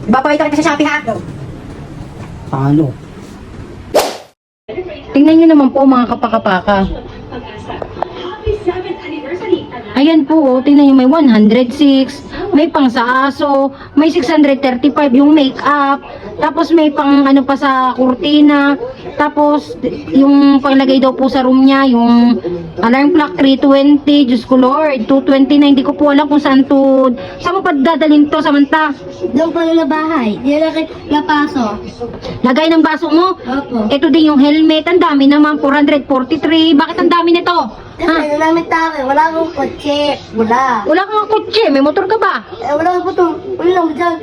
Ipapakita kita sa Shopee ha. Talo. Tingnan nyo naman po mga kapakapaka. Ayan po, oh, tingnan nyo may 106, may pang sa aso, may 635 yung makeup, tapos may pang ano pa sa kurtina, tapos yung panglagay daw po sa room niya, yung alarm clock 320, Diyos ko Lord, 229, hindi ko po alam kung saan to, saan mo pa dadalhin to, Samantha? Doon pa na bahay. Di na napaso. Lagay ng baso mo? Opo. Ito din yung helmet, ang dami naman, 443, bakit ang dami nito? Kasi namin tayo, wala akong kotse. Wala. Wala kang kotse, may motor ka ba? Wala akong puto. Wala lang dyan.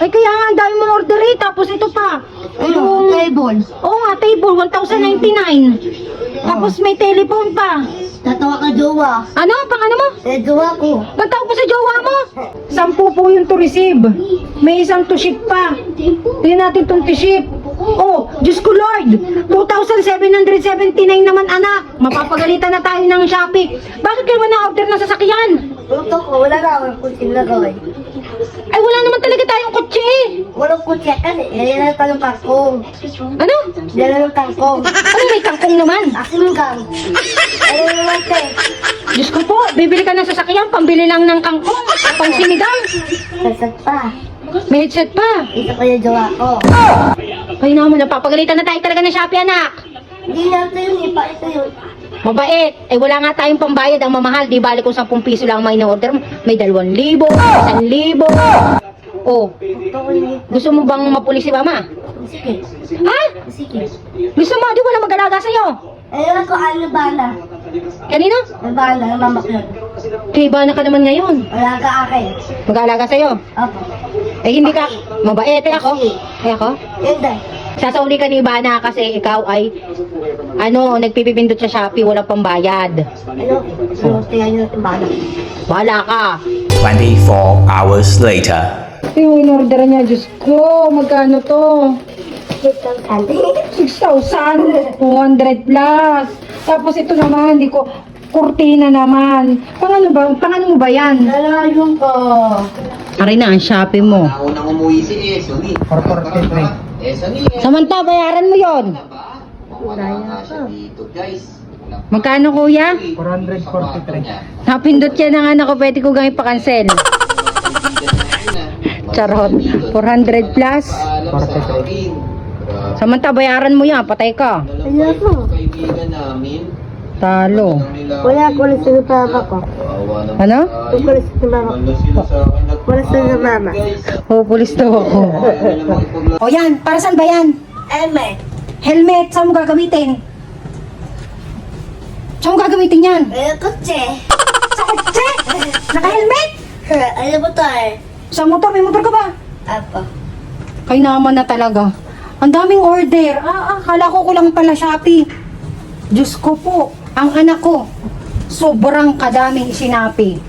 Ay kaya nga, ang dami mong order eh, tapos ito pa. Yung Table. oo nga, table, 1,099. Tapos may telephone pa. Tatawa ka jowa. Ano? Pang ano mo? Jowa ko. Pagtawag mo sa jowa mo? 10 po yung to receive. May isang to ship pa. Tingnan natin itong to ship. Oh, Diyos ko Lord, 2,779 naman anak. Mapapagalitan na tayo ng Shopee. Bakit kayo na-order ng sasakyan? Puto ko, wala na akong kotse na gawin. Ay wala naman talaga tayong kotse eh. Walang kotse kasi. Yan na tayo kangkong. Ano? Yan na kangkong. Ano may kangkong naman? Asin kang. Ayun naman te. Diyos ko po, bibili ka ng sasakyan, pambili lang ng kangkong, pang sinigang. Sasat pa. May headset pa. Ito ko yung jowa ko. Ay naman, napapagalitan na tayo talaga ng Shopee anak. Hindi na ito yun. Ipa ito yun. Mabait. Eh wala nga tayong pambayad ang mamahal. Di bali kung 10 piso lang may na-order mo. May 2,000, 1,000. Oh, Puto ko yung gusto mo bang mapulis si mama? sige. Ha? Sige. Gusto mo? Di wala mag-alaga sa'yo. Ayun ko ano bala. Kanino? Ang bala ng mama ko. Kay Ivana ka naman ngayon. Wala ka akin. Mag-alaga sa'yo. Opo. Eh hindi ka. Mabait eh ako. Eh ako? Yun dahil. Sasauli ka ni Ivana kasi ikaw ay nagpipipindot sa Shopee, walang pambayad. Ano? Tingnan nyo yung bala. Wala ka. 24 hours later. Yung in-order niya, Diyos ko, magkano to? 6,000. 6,200 plus. Tapos ito naman, hindi ko, kurtina naman. Pangano mo ba yan? Nalayon ko. Aray na ang Shopee mo. Ako nang umuwi si Esoni. 443. Esoni. Samantha, bayaran mo yon. Wala siya dito, guys. Magkano kuya? 443. Napindot yan ng anak ko, pwede ko gawin pa-cancel. Charot. 400 plus. 43. Samantha, bayaran mo yan, patay ka. Ayoko. Kaibigan namin. Talo. Wala ko na sa papa ko. Ano? Wala sa mama ko. Wala sa mama. Oh, pulis daw ako. O yan, para saan ba yan? Eme. Helmet, saan mo gagamitin? Saan mo gagamitin yan? Kotse. Sa kotse? Naka-helmet? Ano ba to eh? Sa motor, may motor ka ba? Apo. Kay naman na talaga. Ang daming order. Akala ko lang pala Shopee. Diyos ko po, ang anak ko, sobrang kadaming isinapi.